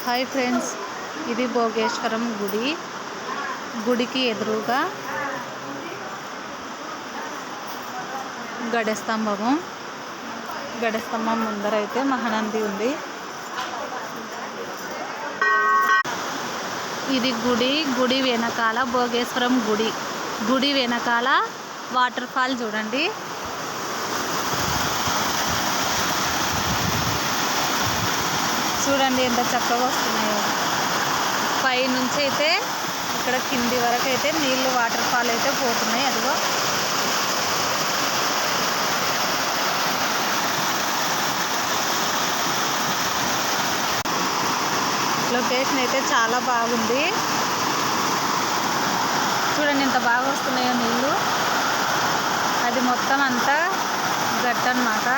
Hi friends, ఇది భోగేశ్వరం గుడికి ఎదురుగా గడస్తంభం ముందర అయితే మహానంది ఉంది. ఇది గుడి వెనకాల భోగేశ్వరం గుడి వెనకాల వాటర్ ఫాల్ చూడండి. చూడండి ఎంత చక్కగా వస్తున్నాయో. పై నుంచి అయితే ఇక్కడ కింది వరకు అయితే నీళ్ళు వాటర్ ఫాల్ అయితే పోతున్నాయి. అదిగో లొకేషన్ అయితే చాలా బాగుంది. చూడండి ఎంత బాగా వస్తున్నాయో నీళ్ళు. అది మొత్తం అంతా గట్టు అన్నమాట.